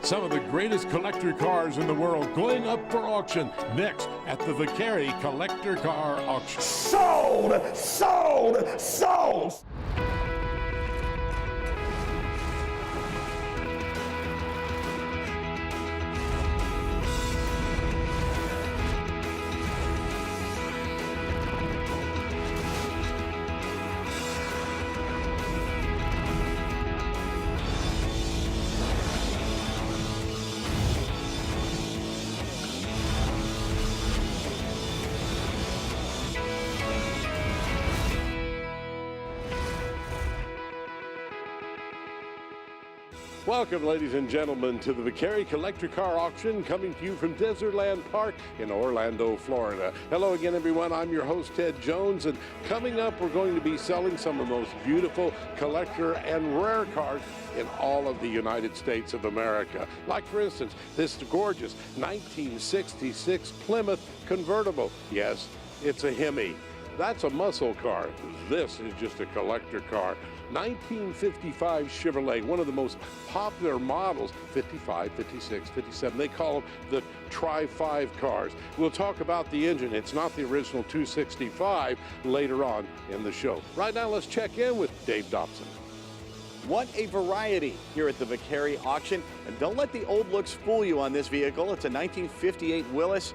Some of the greatest collector cars in the world going up for auction next at the Vicari Collector Car Auction. Sold! Sold! Sold! Welcome, ladies and gentlemen, to the Vicari Collector Car Auction, coming to you from Dezerland Park in Orlando, Florida. Hello again, everyone. I'm your host, Ted Jones, and coming up, we're going to be selling some of the most beautiful collector and rare cars in all of the United States of America. Like, for instance, this gorgeous 1966 Plymouth convertible. Yes, it's a Hemi. That's a muscle car. This is just a collector car. 1955 Chevrolet, one of the most popular models, 55, 56, 57. They call them the Tri-5 cars. We'll talk about the engine. It's not the original 265 later on in the show. Right now, let's check in with Dave Dobson. What a variety here at the Vicari auction. And don't let the old looks fool you on this vehicle. It's a 1958 Willys.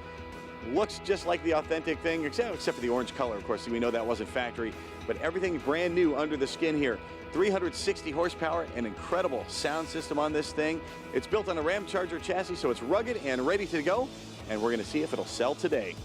Looks just like the authentic thing, except for the orange color, of course. We know that wasn't factory, but everything brand new under the skin here. 360 horsepower, an incredible sound system on this thing. It's built on a Ram Charger chassis, so it's rugged and ready to go, and we're going to see if it'll sell today.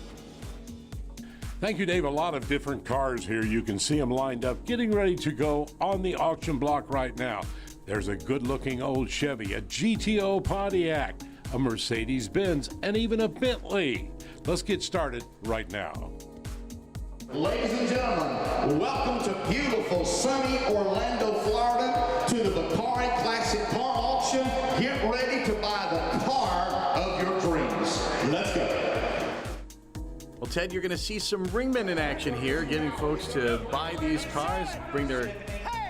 Thank you, Dave. A lot of different cars here. You can see them lined up, getting ready to go on the auction block right now. There's a good-looking old Chevy, a GTO Pontiac, a Mercedes-Benz, and even a Bentley. Let's get started right now. Ladies and gentlemen, welcome to beautiful, sunny Orlando, Florida, to the Vicari Classic Car Auction. Get ready to buy the car of your dreams. Let's go. Well, Ted, you're going to see some ringmen in action here, getting folks to buy these cars, bring their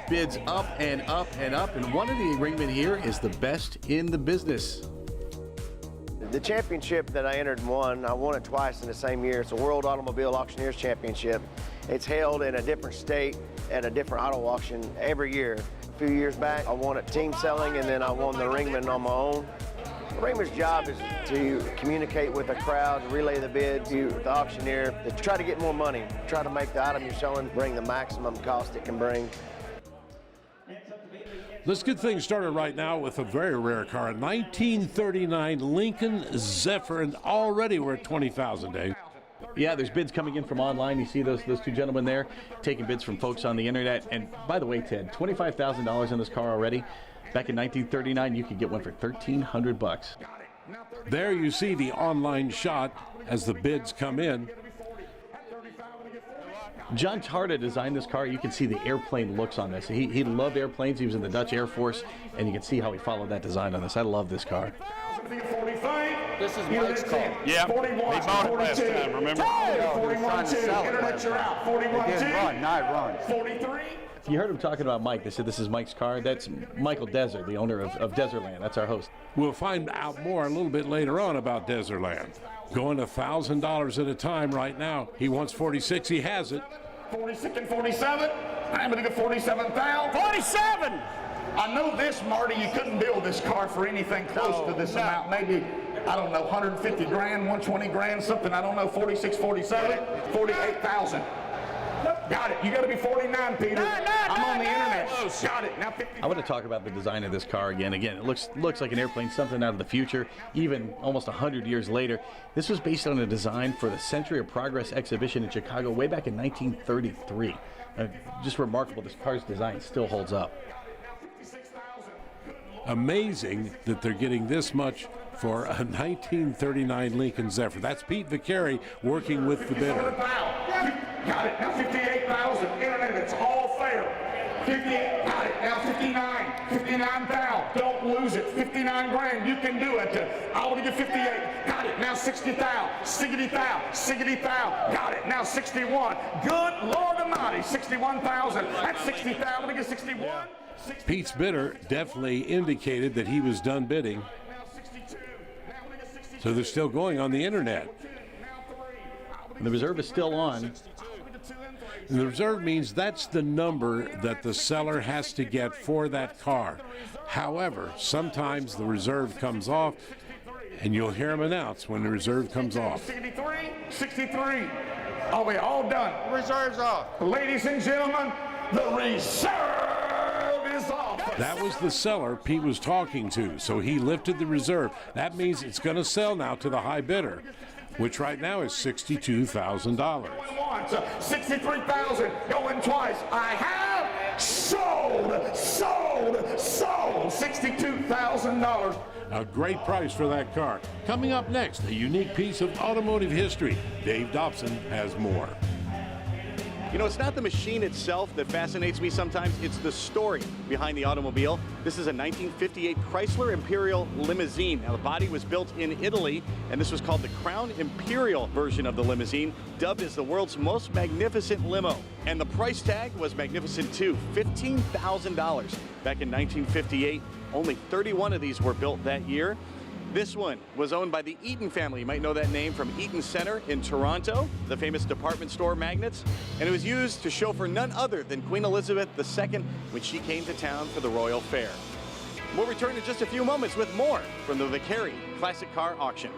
bids up and up and up. And one of the ringmen here is the best in the business. The championship that I entered and won, I won it twice in the same year. It's a World Automobile Auctioneers Championship. It's held in a different state at a different auto auction every year. A few years back, I won at team selling, and then I won the ringman on my own. The ringman's job is to communicate with the crowd, relay the bid to the auctioneer, to try to get more money, try to make the item you're selling bring the maximum cost it can bring. Let's get things started right now with a very rare car, a 1939 Lincoln Zephyr, and already we're at $20,000, Dave. Yeah, there's bids coming in from online. You see those two gentlemen there taking bids from folks on the internet. And by the way, Ted, $25,000 in this car already. Back in 1939, you could get one for $1,300. There you see the online shot as the bids come in. John Tarda designed this car. You can see the airplane looks on this. He loved airplanes. He was in the Dutch Air Force, and you can see how he followed that design on this. I love this car. This is Mike's car. Yeah, he bought it last time, remember? 41-2, internet, you're out. 41-2. It didn't run, now it runs. 43. You heard him talking about Mike. They said this is Mike's car. That's Michael Dezer, the owner of Dezerland. That's our host. We'll find out more a little bit later on about Dezerland. Going $1,000 at a time right now. He wants 46. He has it. 46 and 47. I'm going to get 47,000. 47! I know this, Marty, you couldn't build this car for anything close to this amount. Maybe, I don't know, 150 grand, 120 grand, something. I don't know, 46, 47, 48,000. Got it. You got to be 49, Peter. I'm on the internet. Got it. Now 50. I want to talk about the design of this car again. Again, it looks like an airplane, something out of the future, even almost 100 years later. This was based on a design for the Century of Progress exhibition in Chicago way back in 1933. Just remarkable. This car's design still holds up. Amazing that they're getting this much for a 1939 Lincoln Zephyr. That's Pete Vicari working with the bidder. Got it. Now 58,000. Internet, it's all fair. 58. Got it. Now 59. 59,000. Don't lose it. 59 grand. You can do it. I want to get 58. Got it. Now 60,000. 60,000. 60,000. Got it. Now 61. Good Lord Almighty. 61,000. That's 60,000. I'm going to get 61. Pete's bidder definitely indicated that he was done bidding. So they're still going on the internet. And the reserve is still on. And the reserve means that's the number that the seller has to get for that car. However, sometimes the reserve comes off, and you'll hear them announce when the reserve comes off. 63, 63. Are we all done? Reserve's off. Ladies and gentlemen, the reserve is off. That was the seller Pete was talking to, so he lifted the reserve. That means it's going to sell now to the high bidder, which right now is $62,000. 63,000 going twice. I have sold $62,000. A great price for that car. Coming up next, a unique piece of automotive history. Dave Dobson has more. You know, it's not the machine itself that fascinates me sometimes, it's the story behind the automobile. This is a 1958 Chrysler Imperial limousine. Now, the body was built in Italy, and this was called the Crown Imperial version of the limousine, dubbed as the world's most magnificent limo. And the price tag was magnificent too, $15,000. Back in 1958, only 31 of these were built that year. This one was owned by the Eaton family. You might know that name from Eaton Center in Toronto, the famous department store magnates. And it was used to chauffeur none other than Queen Elizabeth II when she came to town for the Royal Fair. We'll return in just a few moments with more from the Vicari Classic Car Auction.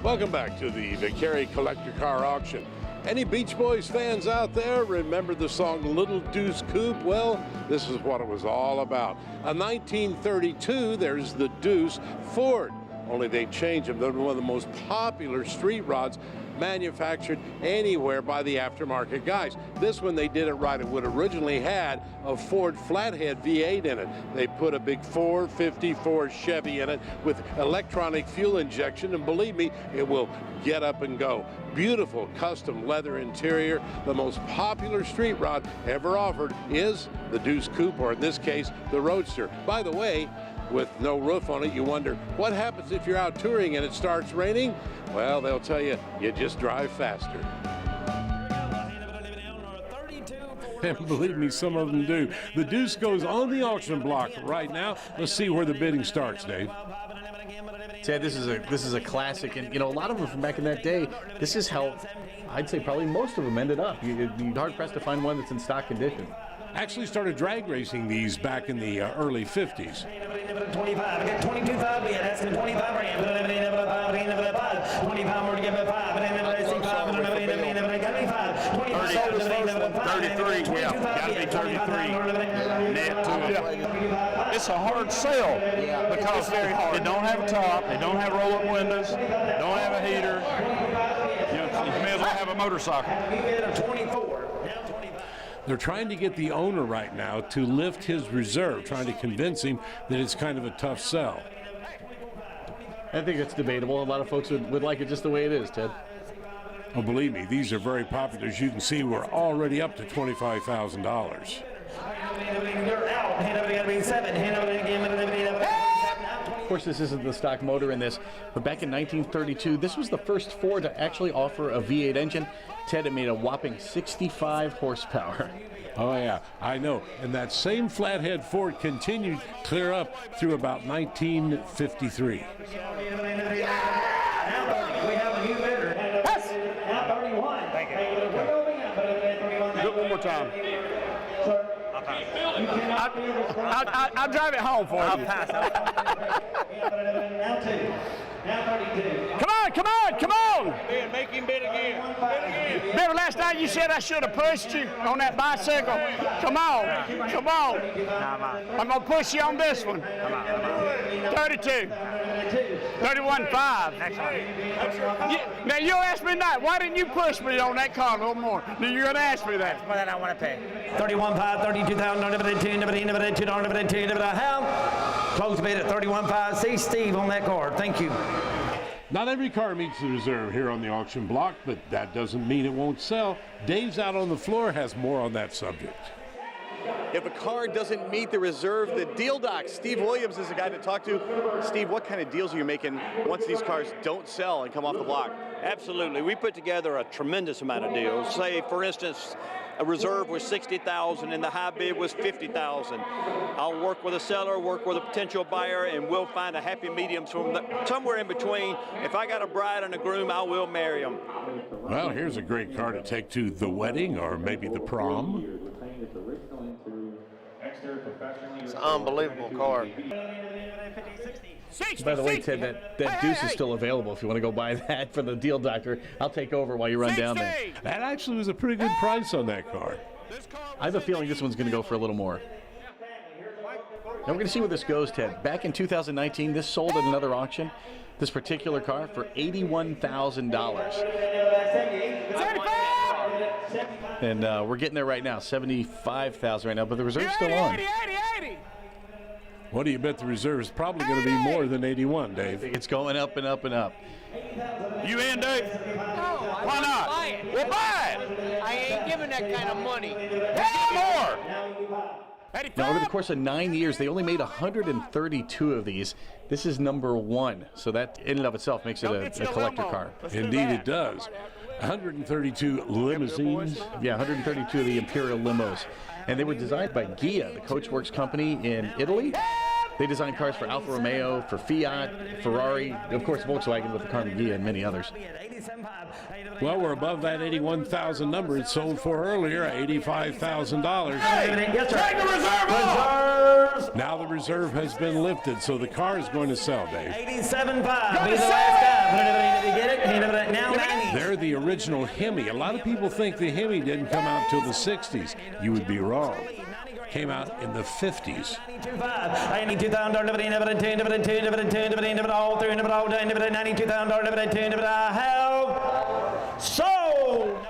Welcome back to the Vicari Collector Car Auction. Any Beach Boys fans out there remember the song Little Deuce Coupe? Well, this is what it was all about. A 1932, there's the Deuce Ford. Only they changed them. They're one of the most popular street rods manufactured anywhere by the aftermarket guys. This one, they did it right. It would originally had a Ford flathead V8 in it. They put a big 454 Chevy in it with electronic fuel injection, and believe me, it will get up and go. Beautiful custom leather interior. The most popular street rod ever offered is the Deuce Coupe, or in this case, the Roadster. By the way, with no roof on it, you wonder what happens if you're out touring and it starts raining? Well, they'll tell you, you just drive faster. And believe me, some of them do. The Deuce goes on the auction block right now. Let's see where the bidding starts, Dave. Ted, this is a classic, and you know, a lot of them from back in that day, this is how I'd say probably most of them ended up. You're hard pressed to find one that's in stock condition. Actually started drag racing these back in the early 50s. 25, I got 22.5, yeah, that's the 25 grand. 25 more to give it 5, and then let's see 5, and then got me 5. 33, yeah, gotta be 33. Net to it. It's a hard sell because they don't have a top, they don't have roll-up windows, don't have a heater. You may as well have a motorcycle. 24. They're trying to get the owner right now to lift his reserve, trying to convince him that it's kind of a tough sell. I think it's debatable. A lot of folks would like it just the way it is, Ted. Oh, believe me, these are very popular. As you can see, we're already up to $25,000. Of course, this isn't the stock motor in this, but back in 1932, this was the first Ford to actually offer a V8 engine. Ted, it made a whopping 65 horsepower. Oh, yeah, I know. And that same flathead Ford continued clear up through about 1953. We have a new bidder. Yes. Now 31. Thank you. Do it one more time. I'll drive it home for you. I'll pass. Now 2. Now 32. Come on! Make him bid again. Remember last night you said I should have pushed you on that bicycle? Come on. I'm going to push you on this one. 32. 31.5. Now you'll ask me that. Why didn't you push me on that car a little more? You're going to ask me that. What I don't want to pay. 31.5, 32,000, how? Close bid at 31.5. See Steve on that card. Thank you. Not every car meets the reserve here on the auction block, but that doesn't mean it won't sell. Dave's out on the floor, has more on that subject. If a car doesn't meet the reserve, the deal doc, Steve Williams, is the guy to talk to. Steve, what kind of deals are you making once these cars don't sell and come off the block? Absolutely. We put together a tremendous amount of deals. Say, for instance, a reserve was $60,000 and the high bid was $50,000. I'll work with a seller, work with a potential buyer, and we'll find a happy medium somewhere in between. If I got a bride and a groom, I will marry them. Well, here's a great car to take to the wedding or maybe the prom. It's an unbelievable car. By the way, Ted, that Deuce is still available if you want to go buy that for the deal doctor. I'll take over while you run down there. That actually was a pretty good price on that car. I have a feeling this one's going to go for a little more. Now we're going to see where this goes, Ted. Back in 2019, this sold at another auction, this particular car, for $81,000. And we're getting there right now, $75,000 right now, but the reserve's still on. What do you bet the reserve is probably going to be more than 81, Dave? It's going up and up and up. You in, Dave? No, why not? Buy it. Well, buy it. I ain't giving that kind of money. Get more. Now, over the course of 9 years, they only made 132 of these. This is number one, so that in and of itself makes it a collector car. Indeed, it does. 132 limousines. Yeah, 132 of the Imperial limos. And they were designed by Ghia, the coachworks company in Italy. They designed cars for Alfa Romeo, for Fiat, Ferrari, of course Volkswagen with the Carmen Ghia and many others. Well, we're above that 81,000 number it sold for earlier, $85,000. Yes, take the reserve off. Now the reserve has been lifted, so the car is going to sell, Dave. 87.5. Be the last guy. Did you get it? Now 90. They're the original Hemi. A lot of people think the Hemi didn't come out till the 60s. You would be wrong. Came out in the 50s.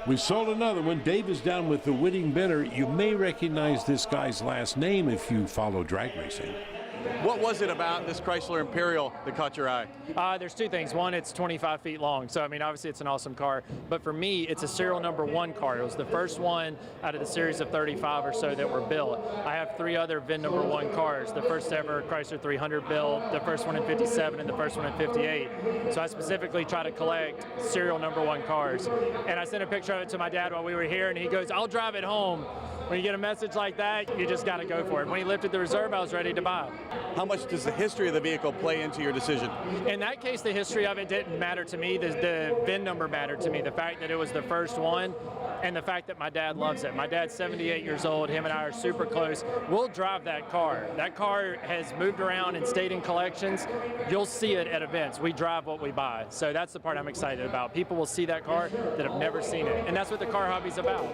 We sold another one. Dave is down with the winning bidder. You may recognize this guy's last name if you follow drag racing. What was it about this Chrysler Imperial that caught your eye? There's two things. One, it's 25 feet long. So, I mean, obviously it's an awesome car. But for me, it's a serial number 1 car. It was the first one out of the series of 35 or so that were built. I have 3 other VIN number 1 cars. The first ever Chrysler 300 built, the first one in 57, and the first one in 58. So I specifically try to collect serial number 1 cars. And I sent a picture of it to my dad while we were here, and he goes, "I'll drive it home." When you get a message like that, you just got to go for it. When he lifted the reserve, I was ready to buy it. How much does the history of the vehicle play into your decision? In that case, the history of it didn't matter to me. The VIN number mattered to me. The fact that it was the first one and the fact that my dad loves it. My dad's 78 years old. Him and I are super close. We'll drive that car. That car has moved around and stayed in collections. You'll see it at events. We drive what we buy. So that's the part I'm excited about. People will see that car that have never seen it. And that's what the car hobby's about.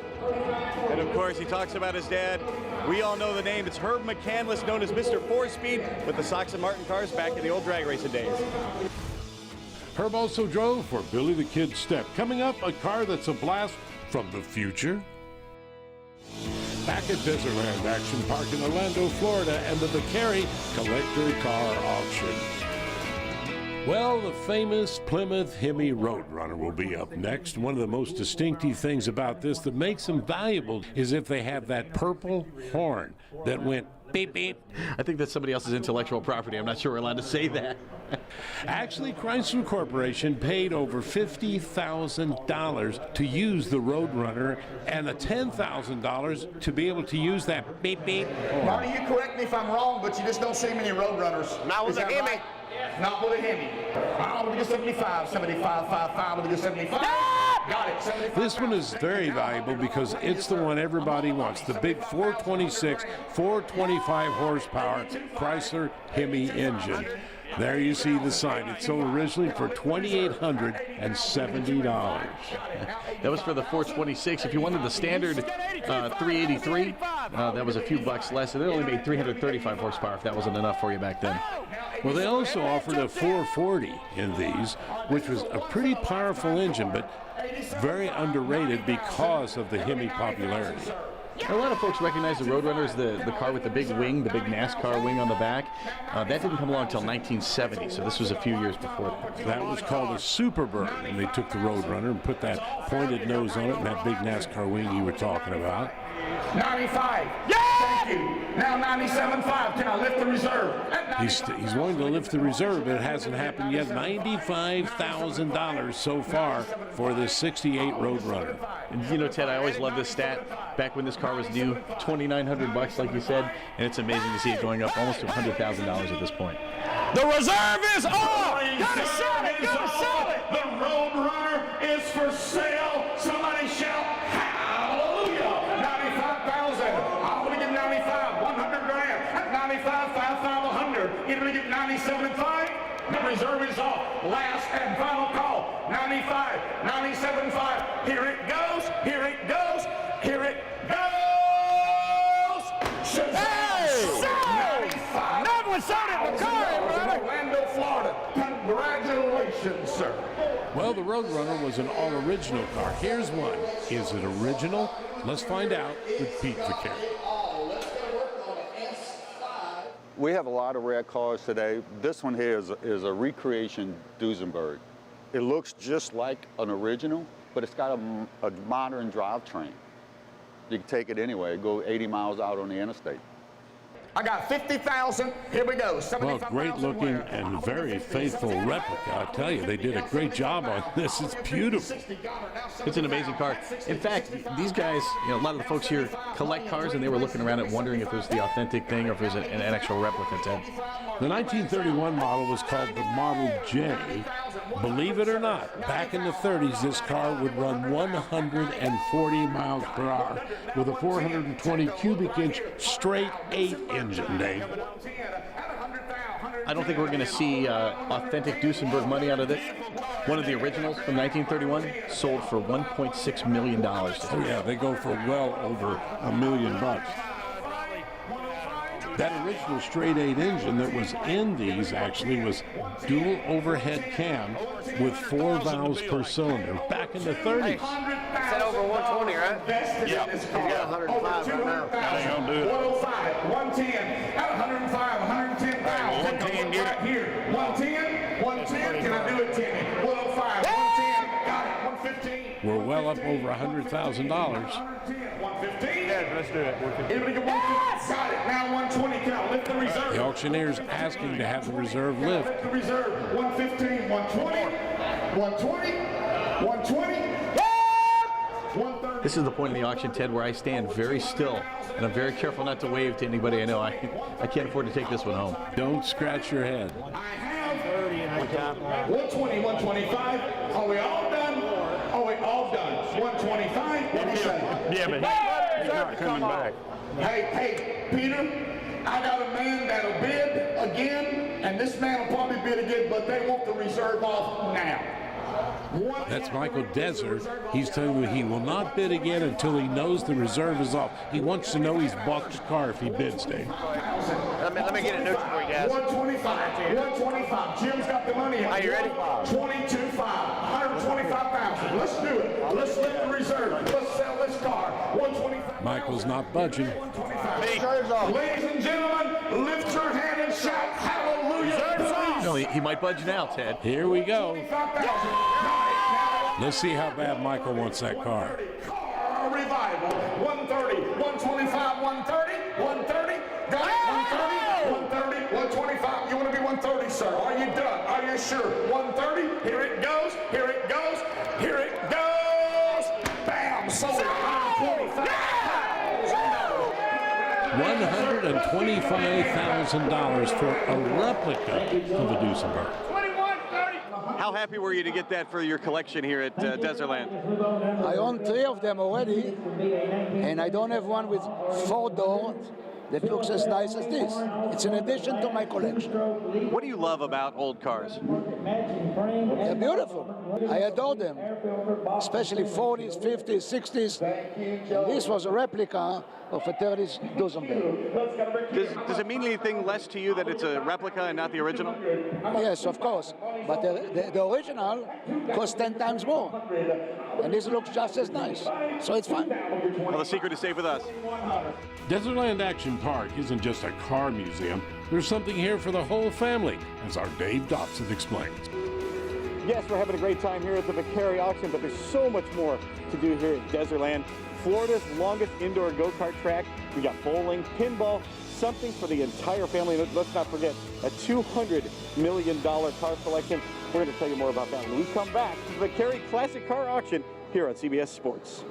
And of course, he talks about his dad. We all know the name. It's Herb McCandless, known as Mr. 4-Speed, with the Sox and Martin cars back in the old drag racing days. Herb also drove for Billy the Kid Step. Coming up, a car that's a blast from the future. Back at Dezerland Action Park in Orlando, Florida, and the Vicari Collector Car Auction. Well, the famous Plymouth Hemi Roadrunner will be up next. One of the most distinctive things about this that makes them valuable is if they have that purple horn that went beep, beep. I think that's somebody else's intellectual property. I'm not sure we're allowed to say that. Actually, Chrysler Corporation paid over $50,000 to use the Roadrunner and a $10,000 to be able to use that beep, beep. Marty, you correct me if I'm wrong, but you just don't see many Roadrunners. Not with a Hemi. Right? Not with a Hemi. I'm going to get 75, 75, 55, I'm going to get 75. Got it, 75. This one is very valuable because it's the one everybody wants. The big 426, 425 horsepower Chrysler Hemi engine. There you see the sign. It sold originally for $2,870. That was for the 426. If you wanted the standard 383, that was a few bucks less. And it only made 335 horsepower if that wasn't enough for you back then. Well, they also offered a 440 in these, which was a pretty powerful engine, but very underrated because of the Hemi popularity. A lot of folks recognize the Roadrunner as the car with the big wing, the big NASCAR wing on the back. That didn't come along until 1970, so this was a few years before that. That was called a Superbird, and they took the Roadrunner and put that pointed nose on it and that big NASCAR wing you were talking about. 95. Yeah, you. Now 97.5. Can I lift the reserve? He's going to lift the reserve, but it hasn't happened yet. $95,000 so far for this 68 Roadrunner. And you know, Ted, I always love this stat. Back when this car was new, $2,900, like you said, and it's amazing to see it going up almost to $100,000 at this point. The reserve is on! Gotta sell it! Gotta sell it! The Roadrunner is for sale. Somebody shout hallelujah! 95,000. I'm gonna get 95. 100 grand. At 95, 5,500. You're gonna get 97.5. The reserve is off. Last and final call. 95, 97.5. Here it goes. Here it goes. Here it goes. Hey! Another one sold it in the car, brother. Orlando, Florida. Congratulations, sir. Well, the Roadrunner was an all-original car. Here's one. Is it original? Let's find out with Pete Vicari. We have a lot of rare cars today. This one here is a recreation Duesenberg. It looks just like an original, but it's got a modern drivetrain. You can take it anywhere, go 80 miles out on the interstate. I got 50,000. Here we go. Well, great looking and very faithful replica. I tell you, they did a great job on this. It's beautiful. It's an amazing car. In fact, these guys, you know, a lot of the folks here collect cars, and they were looking around and wondering if it was the authentic thing or if it was an actual replica, Ted. The 1931 model was called the Model J. Believe it or not, back in the 30s, this car would run 140 miles per hour with a 420 cubic inch straight 8 engine, Dave. I don't think we're going to see authentic Duesenberg money out of this. One of the originals from 1931 sold for $1.6 million. Oh yeah, they go for well over $1 million. That original straight 8 engine that was in these actually was dual overhead cam with 4 valves per cylinder back in the 30s. Said over 120, right? Yeah. You got 105 right now. That ain't gonna do it. 105, 110, at 105, 110,000. 110, get it here. 110, 110. Can I do it, Timmy? 105, 110. Got it. 115. We're well up over $100,000. 115. Yeah, let's do it. Yes! Got it. Now 120. Can I lift the reserve? The auctioneer's asking to have the reserve lift. Lift the reserve. 115, 120, 120, 120. This is the point in the auction, Ted, where I stand very still, and I'm very careful not to wave to anybody I know. I can't afford to take this one home. Don't scratch your head. I have 120, 125. Are we all done? Are we all done? 125. What do you say? Yeah, but he's not coming back. Hey, Peter, I got a man that'll bid again, and this man will probably bid again, but they want the reserve off now. That's Michael Dezerland. He's telling me he will not bid again until he knows the reserve is off. He wants to know he's bought the car if he bids, Dave. Let me get it neutral for you guys. 125. 125. Jim's got the money. Are you ready? 22.5. 125,000. Let's do it. Let's lift the reserve. Let's sell this car. 125. Michael's not budging. Ladies and gentlemen, lift your hand and shout hallelujah. No, he might budge now, Ted. Here we go. Let's see how bad Michael wants that car. Car revival. 130, 125, 130, 130. Got it? 130, 130, 125. You want to be 130, sir? Are you done? Are you sure? 130. Here it goes. Here it goes. Here it goes. Bam. Sold it. $125,000 for a replica of a Duesenberg. How happy were you to get that for your collection here at Dezerland? I own 3 of them already, and I don't have one with 4 doors that looks as nice as this. It's an addition to my collection. What do you love about old cars? They're beautiful. I adore them, especially 40s, 50s, 60s. And this was a replica of a 30s Duesenberg. Does it mean anything less to you that it's a replica and not the original? Yes, of course. But the original costs 10 times more. And this looks just as nice. So it's fine. Well, the secret is safe with us. Dezerland Action Park isn't just a car museum. There's something here for the whole family, as our Dave Dobson explains. Yes, we're having a great time here at the Vicari auction, but there's so much more to do here at Dezerland. Florida's longest indoor go-kart track. We got bowling, pinball, something for the entire family. And let's not forget a $200 million car collection. We're going to tell you more about that when we come back to the Vicari Classic Car Auction here on CBS Sports.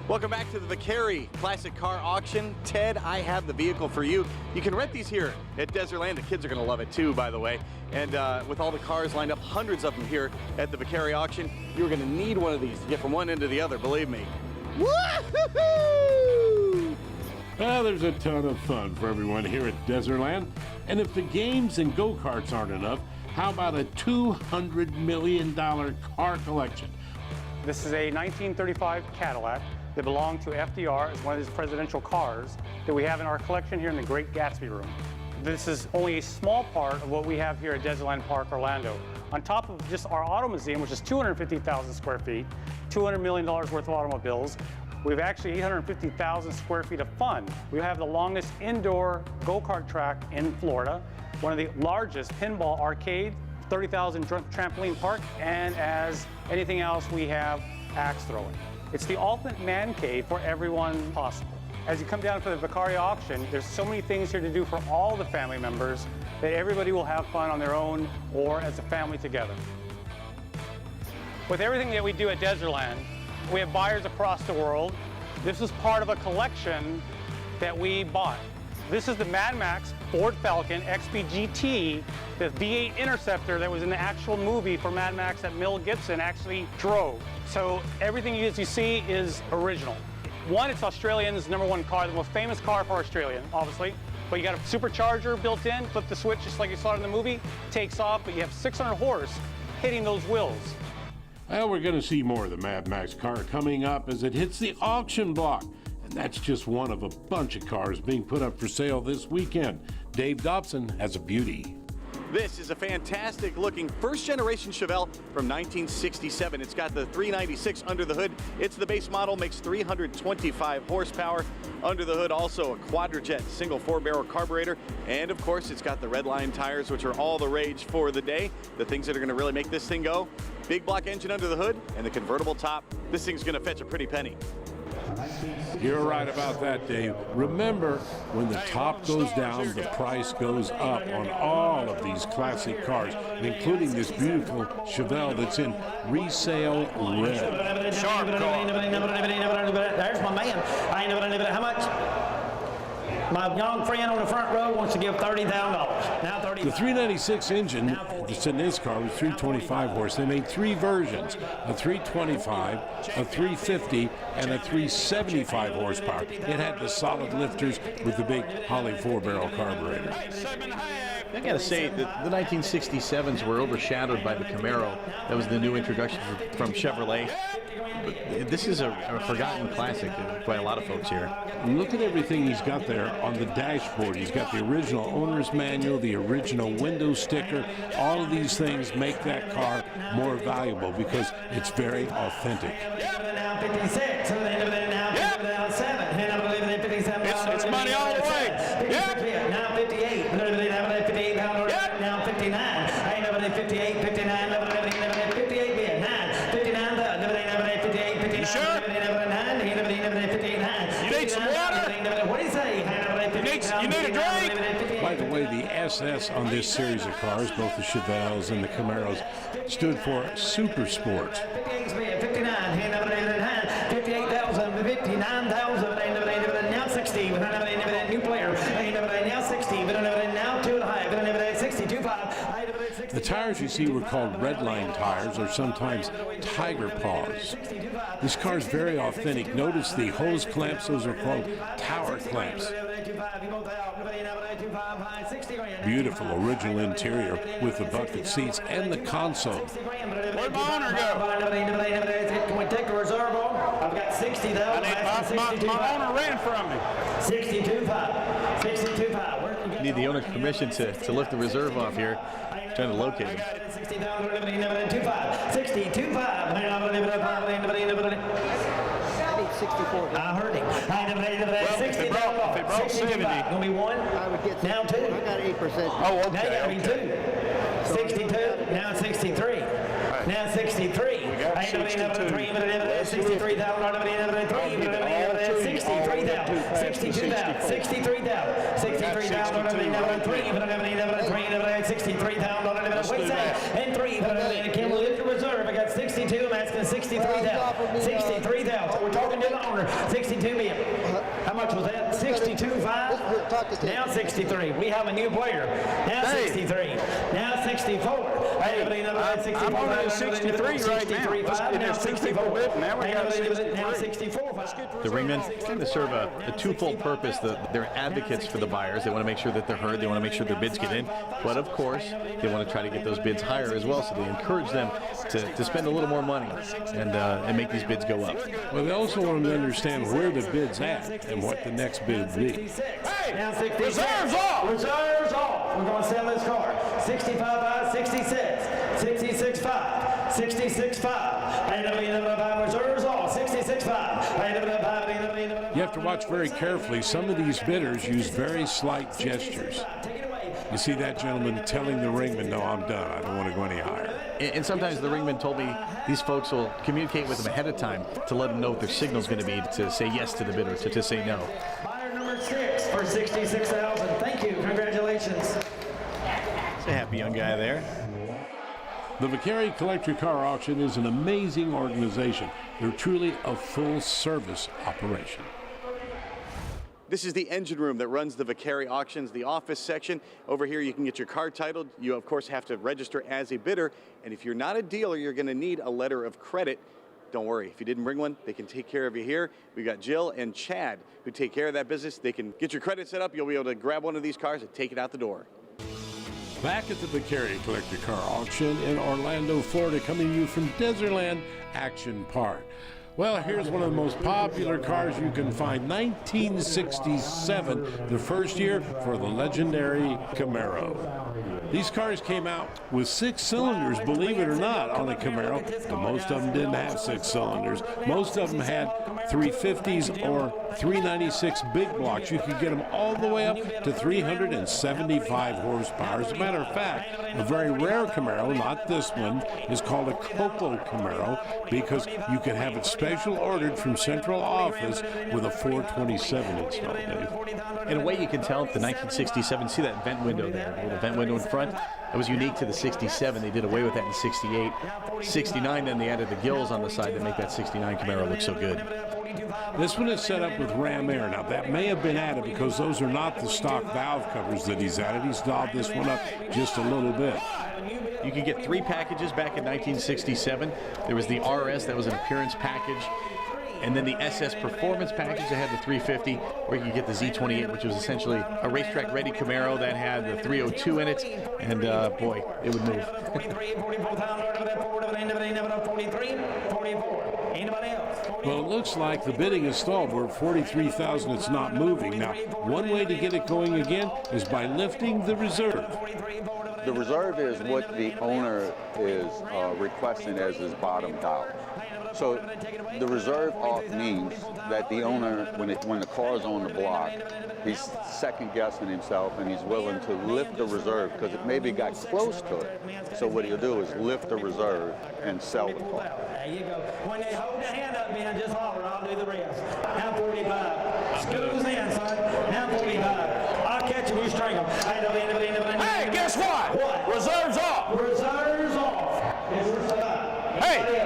Welcome back to the Vicari Classic Car Auction. Ted, I have the vehicle for you. You can rent these here at Dezerland. The kids are going to love it too, by the way. And with all the cars lined up, hundreds of them here at the Vicari Auction, you're going to need one of these to get from one end to the other, believe me. Woo-hoo-hoo! Well, there's a ton of fun for everyone here at Dezerland. And if the games and go-karts aren't enough, how about a $200 million car collection? This is a 1935 Cadillac that belonged to FDR as one of his presidential cars that we have in our collection here in the Great Gatsby Room. This is only a small part of what we have here at Dezerland Park, Orlando. On top of just our auto museum, which is 250,000 square feet, $200 million worth of automobiles, we've actually 850,000 square feet of fun. We have the longest indoor go-kart track in Florida, one of the largest pinball arcade, 30,000 trampoline park, and as anything else, we have axe throwing. It's the ultimate man cave for everyone possible. As you come down for the Vicari auction, there's so many things here to do for all the family members that everybody will have fun on their own or as a family together. With everything that we do at Dezerland, we have buyers across the world. This is part of a collection that we bought. This is the Mad Max Ford Falcon XP-GT, the V8 Interceptor that was in the actual movie for Mad Max that Mel Gibson actually drove. So everything as you see is original. One, it's Australian's #1 car, the most famous car for Australian, obviously. But you got a supercharger built in, flip the switch just like you saw in the movie, takes off, but you have 600 horse hitting those wheels. Well, we're going to see more of the Mad Max car coming up as it hits the auction block. And that's just one of a bunch of cars being put up for sale this weekend. Dave Dobson has a beauty. This is a fantastic looking first generation Chevelle from 1967. It's got the 396 under the hood. It's the base model, makes 325 horsepower. Under the hood also a quadrajet single 4-barrel carburetor. And of course it's got the red line tires, which are all the rage for the day. The things that are going to really make this thing go. Big block engine under the hood and the convertible top. This thing's going to fetch a pretty penny. You're right about that, Dave. Remember, when the top goes down, the price goes up on all of these classic cars, including this beautiful Chevelle that's in resale red. Sharp car. There's my man. I ain't never how much? My young friend on the front row wants to give $30,000. Now $30,000. The 396 engine that's in this car was 325 horse. They made 3 versions, a 325, a 350, and a 375 horsepower. It had the solid lifters with the big Holley 4-barrel carburetor. I gotta say that the 1967s were overshadowed by the Camaro. That was the new introduction from Chevrolet. But this is a forgotten classic by a lot of folks here. Look at everything he's got there on the dashboard. He's got the original owner's manual, the original window sticker. All of these things make that car more valuable because it's very authentic. It's money all the way. Yep. Now 58. Now 59. I ain't never 58, 59, never 58, 59, 59, 58, 59. You sure? You need some water? What do you say? You need a drink? By the way, the SS on this series of cars, both the Chevelles and the Camaros, stood for Super Sport. 59, 58,000, 59,000, now 60, new player, now 60, now 2.5, 62.5. The tires you see were called redline tires or sometimes tiger paws. This car is very authentic. Notice the hose clamps, those are called tower clamps. Beautiful original interior with the bucket seats and the console. Where'd my owner go? Can we take the reserve off? I've got 60,000. My owner ran from me. 62.5. 62.5. You need the owner's permission to lift the reserve off here. Trying to locate him. 62.5. 62.5. I heard him. Well, if they brought 70. Gonna be 1. I would get Now 2. I got 8%. Oh, Now you gotta be 2. 62. Now 63. Now 63. Reserve. I got 62. I'm asking 63,000. 63,000. We're talking to the owner. 62 million. How much was that? 62.5. Now 63. We have a new player. Now 63. Now 64. I'm only 63 right now. Now 64. Now 64. The ringmen kind of serve a twofold purpose. They're advocates for the buyers. They want to make sure that they're heard. They want to make sure their bids get in. But of course, they want to try to get those bids higher as well. So they encourage them to spend a little more money and make these bids go up. Well, they also want them to understand where the bid's at and what the next bid would be. Hey, now 66. Reserves off. Reserves off. We're going to sell this car. 65.5, 66, 66.5, 66.5. Reserves off. 66.5. You have to watch very carefully. Some of these bidders use very slight gestures. You see that gentleman telling the ringman, no, I'm done. I don't want to go any higher. And sometimes the ringman told me these folks will communicate with them ahead of time to let them know what their signal's going to be to say yes to the bidder, to say no. Buyer number 6 for 66,000. Thank you. Congratulations. It's a happy young guy there. The Vicari Collector Car Auction is an amazing organization. They're truly a full-service operation. This is the engine room that runs the Vicari auctions, the office section. Over here you can get your car titled. You of course have to register as a bidder, and if you're not a dealer, you're going to need a letter of credit. Don't worry, if you didn't bring one, they can take care of you here. We've got Jill and Chad who take care of that business. They can get your credit set up. You'll be able to grab one of these cars and take it out the door. Back at the Vicari Collector Car Auction in Orlando, Florida, coming to you from Dezerland Action Park. Well, here's one of the most popular cars you can find, 1967, the first year for the legendary Camaro. These cars came out with 6 cylinders, believe it or not, on a Camaro, but most of them didn't have 6 cylinders. Most of them had 350s or 396 big blocks. You could get them all the way up to 375 horsepower. As a matter of fact, a very rare Camaro, not this one, is called a COWL Camaro because you can have it special ordered from central office with a 427 installed, Dave. In a way you can tell the 1967, see that vent window there, the little vent window in front? That was unique to the 67. They did away with that in 68. 69, then they added the gills on the side that make that 69 Camaro look so good. This one is set up with ram air. Now, that may have been added because those are not the stock valve covers that he's added. He's dialed this one up just a little bit. You could get 3 packages back in 1967. There was the RS, that was an appearance package. And then the SS Performance package that had the 350, or you could get the Z28, which was essentially a racetrack-ready Camaro that had the 302 in it, and boy, it would move. Well, it looks like the bidding is stalled. We're at 43,000. It's not moving. Now, one way to get it going again is by lifting the reserve. The reserve is what the owner is requesting as his bottom dollar. So the reserve off means that the owner, when the car's on the block, he's second guessing himself and he's willing to lift the reserve because it maybe got close to it. So what he'll do is lift the reserve and sell the car. There you go. When they hold the hand up, man, just holler. I'll do the rest. Now 45. Scoots in, son. Now 45. I'll catch him. You string him. Hey, guess what? What? Reserves off. Reserves off. Hey.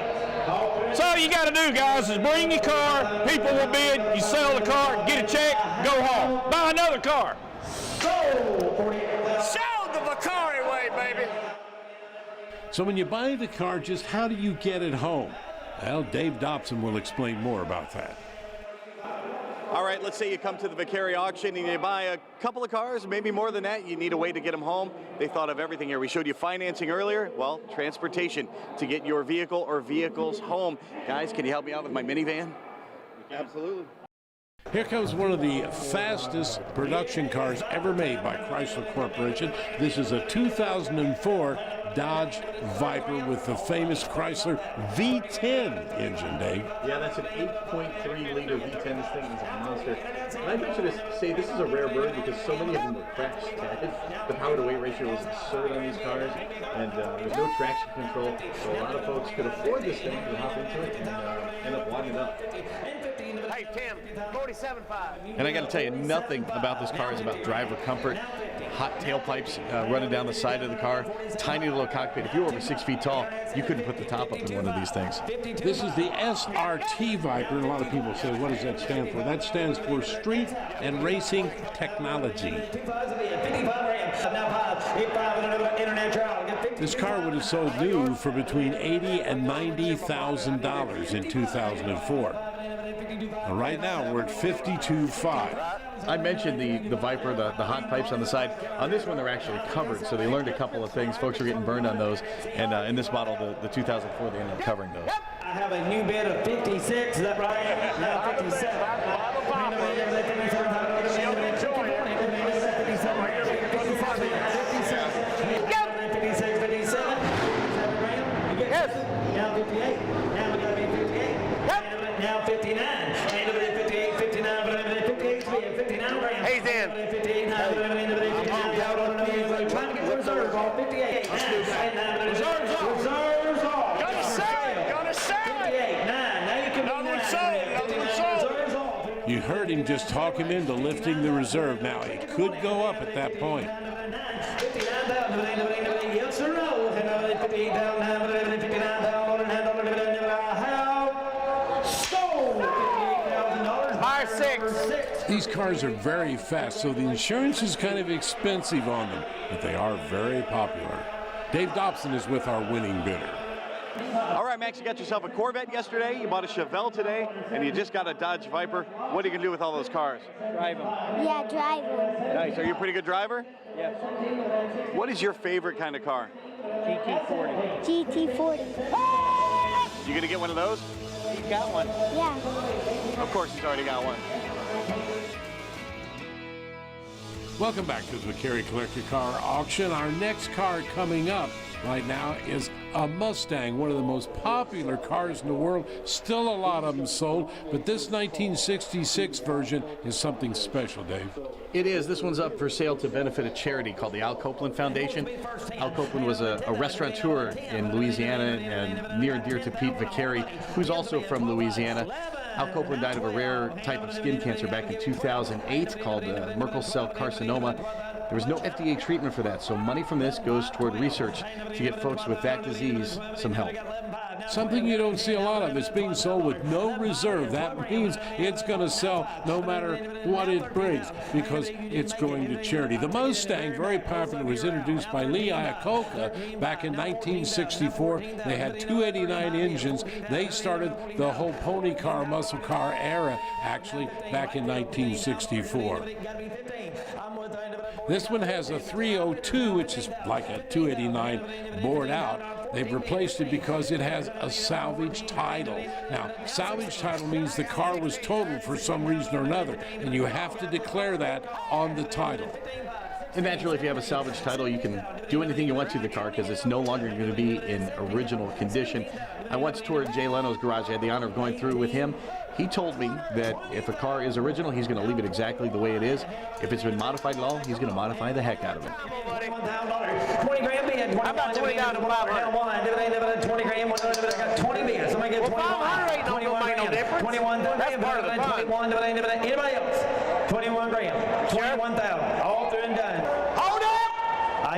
So all you got to do, guys, is bring your car, people will bid, you sell the car, get a check, go home. Buy another car. Show the Vicari way, baby. So when you buy the car, just how do you get it home? Well, Dave Dobson will explain more about that. All right, let's say you come to the Vicari auction and you buy a couple of cars, maybe more than that. You need a way to get them home. They thought of everything here. We showed you financing earlier. Well, transportation to get your vehicle or vehicles home. Guys, can you help me out with my minivan? Absolutely. Here comes one of the fastest production cars ever made by Chrysler Corporation. This is a 2004 Dodge Viper with the famous Chrysler V10 engine, Dave. Yeah, that's an 8.3-liter V10. This thing is a monster. And I venture to say this is a rare bird because so many of them were crash tested. The power-to-weight ratio was absurd on these cars, and there's no traction control, so a lot of folks could afford this thing to hop into it and end up winding up. Hey, Tim, 47.5. And I got to tell you, nothing about this car is about driver comfort. Hot tailpipes running down the side of the car, tiny little cockpit. If you were over 6 feet tall, you couldn't put the top up in one of these things. This is the SRT Viper, and a lot of people say, what does that stand for? That stands for Street and Racing Technology. This car would have sold new for between $80,000 and $90,000 in 2004. And right now, we're at $52,500. I mentioned the Viper, the hot pipes on the side. On this one, they're actually covered, so they learned a couple of things. Folks are getting burned on those, and in this model, the 2004, they ended up covering those. I have a new bid of 56, is that right? Now 57. You heard him just talk him into lifting the reserve. Now, it could go up at that point. Yes or no? These cars are very fast, so the insurance is kind of expensive on them, but they are very popular. Dave Dobson is with our winning bidder. All right, Max, you got yourself a Corvette yesterday, you bought a Chevelle today, and you just got a Dodge Viper. What are you going to do with all those cars? Drive them. Yeah, drive them. Nice. Are you a pretty good driver? Yes. What is your favorite kind of car? GT40. GT40. You going to get one of those? He's got one. Yeah. Of course, he's already got one. Welcome back to the Vicari Collector Car Auction. Our next car coming up right now is a Mustang, one of the most popular cars in the world. Still a lot of them sold, but this 1966 version is something special, Dave. It is. This one's up for sale to benefit a charity called the Al Copeland Foundation. Al Copeland was a restaurateur in Louisiana and near and dear to Pete Vicari, who's also from Louisiana. Al Copeland died of a rare type of skin cancer back in 2008 called Merkel cell carcinoma. There was no FDA treatment for that, so money from this goes toward research to get folks with that disease some help. Something you don't see a lot of. It's being sold with no reserve. That means it's going to sell no matter what it brings because it's going to charity. The Mustang, very popular, was introduced by Lee Iacocca back in 1964. They had 289 engines. They started the whole pony car, muscle car era, actually, back in 1964. This one has a 302, which is like a 289 bored out. They've replaced it because it has a salvage title. Now, salvage title means the car was totaled for some reason or another, and you have to declare that on the title. And naturally, if you have a salvage title, you can do anything you want to the car because it's no longer going to be in original condition. I once toured Jay Leno's garage. I had the honor of going through with him. He told me that if a car is original, he's going to leave it exactly the way it is. If it's been modified at all, he's going to modify the heck out of it. 20 grand bid. How about 20,500? 20 grand. 20 bids. Somebody get 500 ain't no make no difference. 21. That's part of the fun. 21. Anybody else? 21 grand. 21,000. All through and done. Hold up!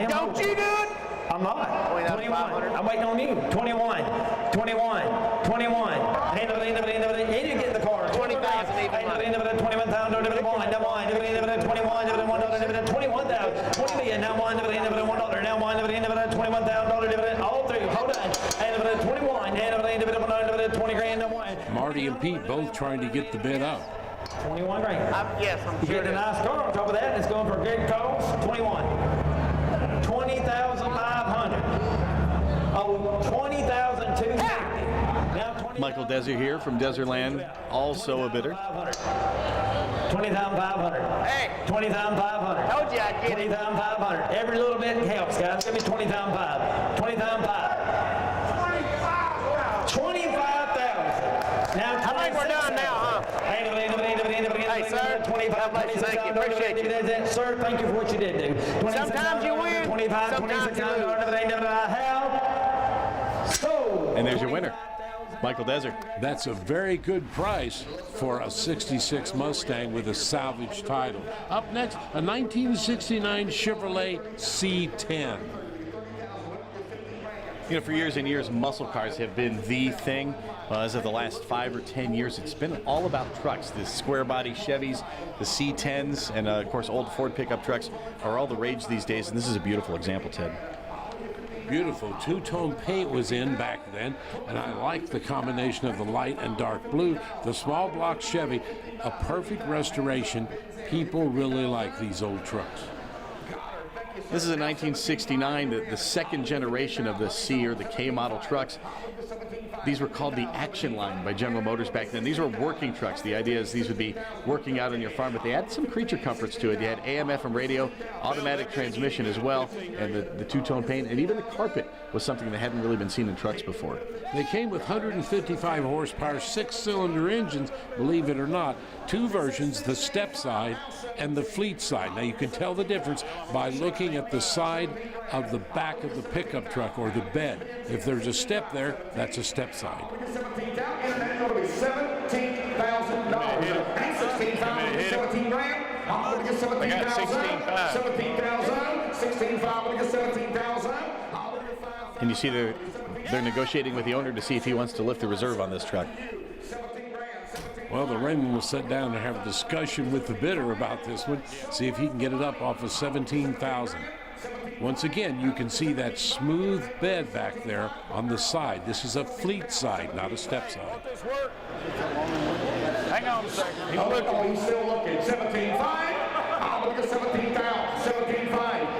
Don't you do it? I'm not. 21. I'm waiting on you. 21. 21. 21. He didn't get in the car. 20,000 even money. 21,000. 21,000. 20 million. Now one. Now one. $21,000. All through. Hold on. 21. 20 grand. No one. Marty and Pete both trying to get the bid up. 21 grand. Yes, I'm You sure. get a nice car on top of that, and it's going for a good cost. 21. 20,500. Oh, 20,250. Now 20. Michael Dezer here from Dezerland, also a bidder. 20,500. Hey. 20,500. Told you I'd get it. 20,500. Every little bit helps, guys. Give me 20,500. God bless you. Thank you. Appreciate you. Sir, thank you for what you did do. Sometimes you win. 25, Sometimes you lose. And there's your winner, Michael Dezer. That's a very good price for a 66 Mustang with a salvage title. Up next, a 1969 Chevrolet C10. You know, for years and years, muscle cars have been the thing. As of the last 5 or 10 years, it's been all about trucks. The square body Chevys, the C10s, and of course, old Ford pickup trucks are all the rage these days. And this is a beautiful example, Ted. Beautiful two-tone paint was in back then, and I like the combination of the light and dark blue. The small block Chevy, a perfect restoration. People really like these old trucks. This is a 1969, the second generation of the C or the K model trucks. These were called the Action Line by General Motors back then. These were working trucks. The idea is these would be working out on your farm, but they had some creature comforts to it. You had AM, FM radio, automatic transmission as well, and the two-tone paint, and even the carpet was something that hadn't really been seen in trucks before. They came with 155 horsepower, 6-cylinder engines, believe it or not. Two versions, the step side and the fleet side. Now you can tell the difference by looking at the side of the back of the pickup truck or the bed. If there's a step there, that's a step side. Internet going to be $17,000. And 16,000, 17 grand. I'm going to get 17,000. 17,000. 16,500. I'm going to get 17,000. And you see they're negotiating with the owner to see if he wants to lift the reserve on this truck. Well, the Raymond will sit down and have a discussion with the bidder about this one, see if he can get it up off of 17,000. Once again, you can see that smooth bed back there on the side. This is a fleet side, not a step side. Hang on a second. He's still looking. 17.5. I'll look at 17,000. 17.5.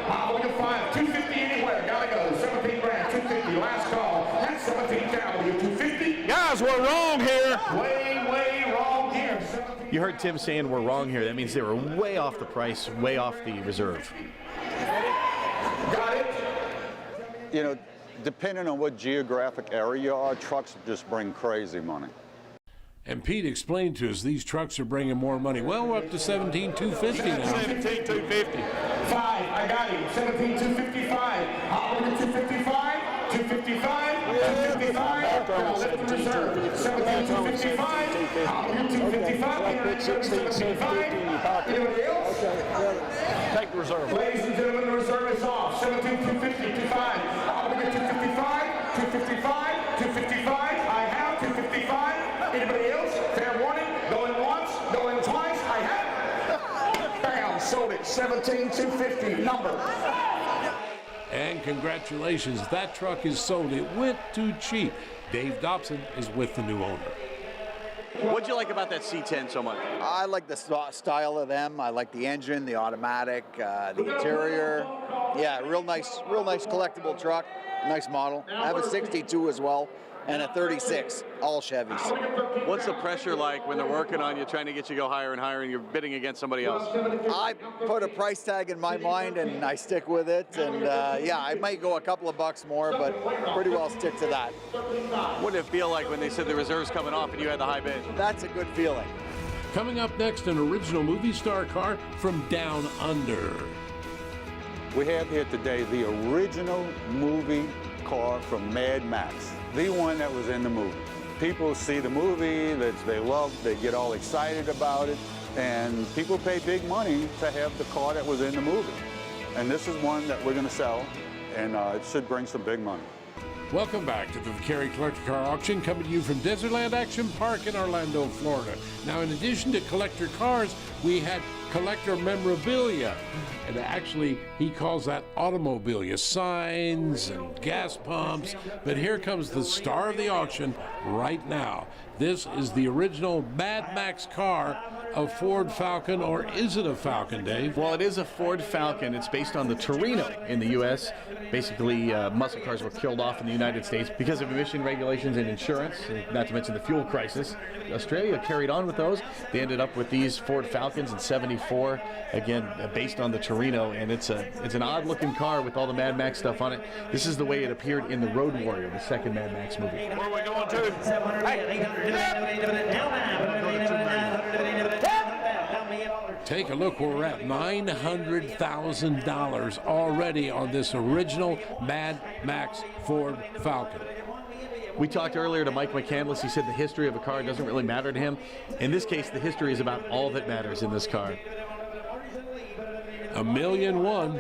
I'll look at 5. 250 anywhere. Gotta go. 17 grand. 250. Last call. That's 17,000. 250. Guys, we're wrong here. Way wrong here. You heard Tim saying we're wrong here. That means they were way off the price, way off the reserve. Got it. You know, depending on what geographic area you are, trucks just bring crazy money. And Pete explained to us these trucks are bringing more money. Well, we're up to 17,250 now. 17,250. 5. I got him. 17,255. I'll look at 255. 255. 255. I'll lift the reserve. 17,255. I'll look at 255. 17,500. Anybody else? Take the reserve. Ladies and gentlemen, the reserve is off. 17,250. 25. I'll look at 255. 255. 255. I have 255. Anybody else? Fair warning. Going once. Going twice. I have. Bam. Sold it. 17,250. Number. And congratulations, that truck is sold. It went too cheap. Dave Dobson is with the new owner. What'd you like about that C10 so much? I like the style of them. I like the engine, the automatic, the interior. Yeah, real nice collectible truck. Nice model. I have a 62 as well and a 36, all Chevys. What's the pressure like when they're working on you, trying to get you to go higher and higher, and you're bidding against somebody else? I put a price tag in my mind and I stick with it. And yeah, I might go a couple of bucks more, but pretty well stick to that. What did it feel like when they said the reserve's coming off and you had the high bid? That's a good feeling. Coming up next, an original movie star car from Down Under. We have here today the original movie car from Mad Max, the one that was in the movie. People see the movie that they love, they get all excited about it, and people pay big money to have the car that was in the movie. And this is one that we're going to sell, and it should bring some big money. Welcome back to the Vicari Collector Car Auction, coming to you from Dezerland Action Park in Orlando, Florida. Now, in addition to collector cars, we had collector memorabilia. And actually, he calls that automobilia, signs and gas pumps. But here comes the star of the auction right now. This is the original Mad Max car, a Ford Falcon, or is it a Falcon, Dave? Well, it is a Ford Falcon. It's based on the Torino in the U.S. Basically, muscle cars were killed off in the United States because of emission regulations and insurance, not to mention the fuel crisis. Australia carried on with those. They ended up with these Ford Falcons in '74, again, based on the Torino, and it's an odd-looking car with all the Mad Max stuff on it. This is the way it appeared in The Road Warrior, the second Mad Max movie. Where are we going to? Take a look where we're at. $900,000 already on this original Mad Max Ford Falcon. We talked earlier to Mike McCandless. He said the history of a car doesn't really matter to him. In this case, the history is about all that matters in this car. $1,000,001.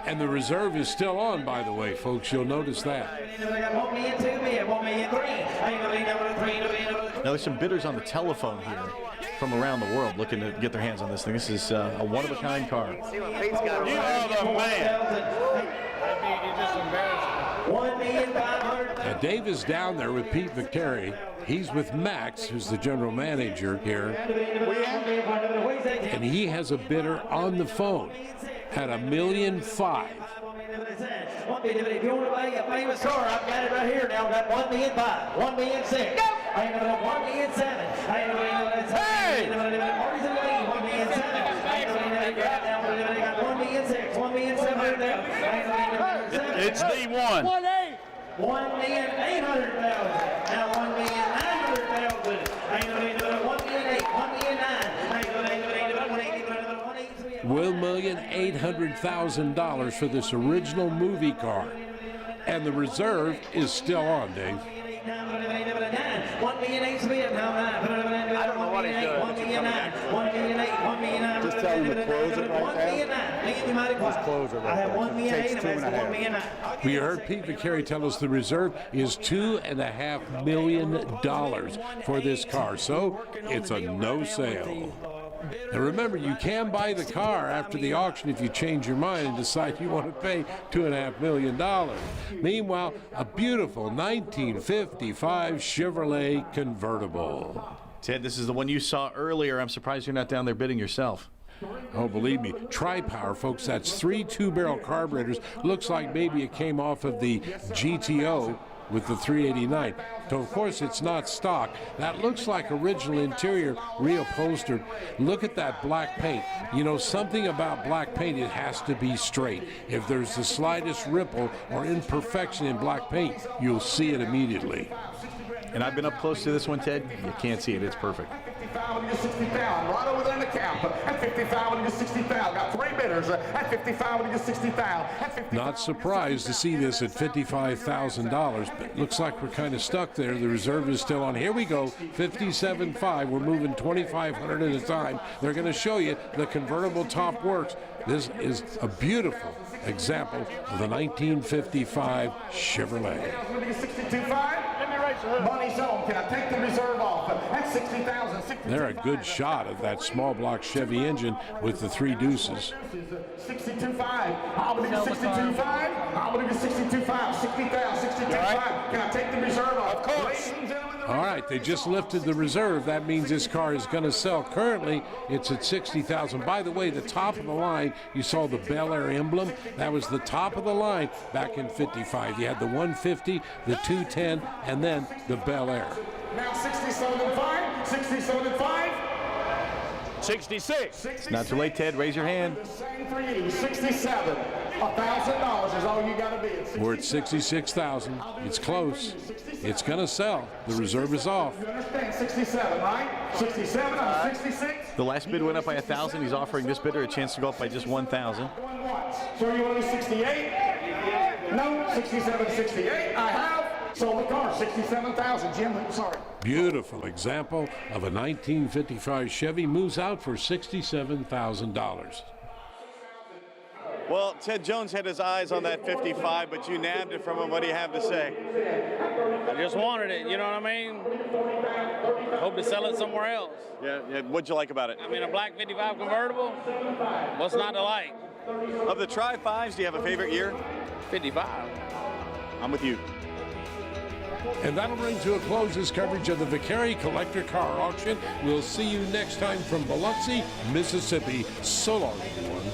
And the reserve is still on, by the way, folks. You'll notice that. Now, there's some bidders on the telephone here from around the world looking to get their hands on this thing. This is a one-of-a-kind car. You are the man. Now, Dave is down there with Pete Vicari. He's with Max, who's the general manager here. And he has a bidder on the phone at $1,500,000. If you want to buy a famous car, I've got it right here now. I've got $1,500,000, $1,600,000. I ain't gonna $1,700,000. I ain't gonna Hey! Marty's in the lead, $1,700,000. I ain't gonna right now. I got $1,600,000, $1,700,000. It's D1. $1,800,000. Now $1,900,000. I ain't gonna do it. $1,800,000, $1,900,000. $1,800,000 for this original movie car. And the reserve is still on, Dave. I don't know what he's doing. Just tell him to close it right there. Just close it right there. It takes 2.5. We heard Pete Vicari tell us the reserve is $2.5 million for this car. So it's a no sale. And remember, you can buy the car after the auction if you change your mind and decide you want to pay $2.5 million. Meanwhile, a beautiful 1955 Chevrolet convertible. Ted, this is the one you saw earlier. I'm surprised you're not down there bidding yourself. Oh, believe me, tri-power, folks. That's 3 two-barrel carburetors. Looks like maybe it came off of the GTO with the 389. So, of course, it's not stock. That looks like original interior, reupholstered. Look at that black paint. You know, something about black paint, it has to be straight. If there's the slightest ripple or imperfection in black paint, you'll see it immediately. And I've been up close to this one, Ted. You can't see it. It's perfect. $55,000 to $60,000. Right over there in the camp. At $55,000 to $60,000. Got 3 bidders at $55,000 to $60,000. Not surprised to see this at $55,000, but looks like we're kind of stuck there. The reserve is still on. Here we go, $57,500. We're moving $2,500 at a time. They're going to show you the convertible top works. This is a beautiful example of the 1955 Chevrolet. Money's on. Can I take the reserve off? That's $60,000. They're a good shot of that small block Chevy engine with the 3 deuces. $62,500. I'm going to get $62,500. I'm going to get $62,500. $60,000. $62,500. Can I take the reserve off? Of course. All right, they just lifted the reserve. That means this car is going to sell. Currently, it's at $60,000. By the way, the top of the line, you saw the Bel Air emblem. That was the top of the line back in '55. You had the 150, the 210, and then the Bel Air. Now $67,500. $67,500. 66. It's not too late, Ted. Raise your hand. Same for you. $67,000. $1,000 is all you got to be. We're at $66,000. It's close. It's going to sell. The reserve is off. You understand? 67, right? 67 on 66. The last bid went up by 1,000. He's offering this bidder a chance to go up by just 1,000. So you want to do 68? No, 67, 68. I have. Sold the car, $67,000. Jim, sorry. Beautiful example of a 1955 Chevy moves out for $67,000. Well, Ted Jones had his eyes on that 55, but you nabbed it from him. What do you have to say? I just wanted it, you know what I mean? I hope to sell it somewhere else. Yeah, what'd you like about it? I mean, a black 55 convertible, what's not to like? Of the Tri-5s, do you have a favorite year? 55. I'm with you. And that'll bring to a close this coverage of the Vicari Collector Car Auction. We'll see you next time from Biloxi, Mississippi. So long, everyone.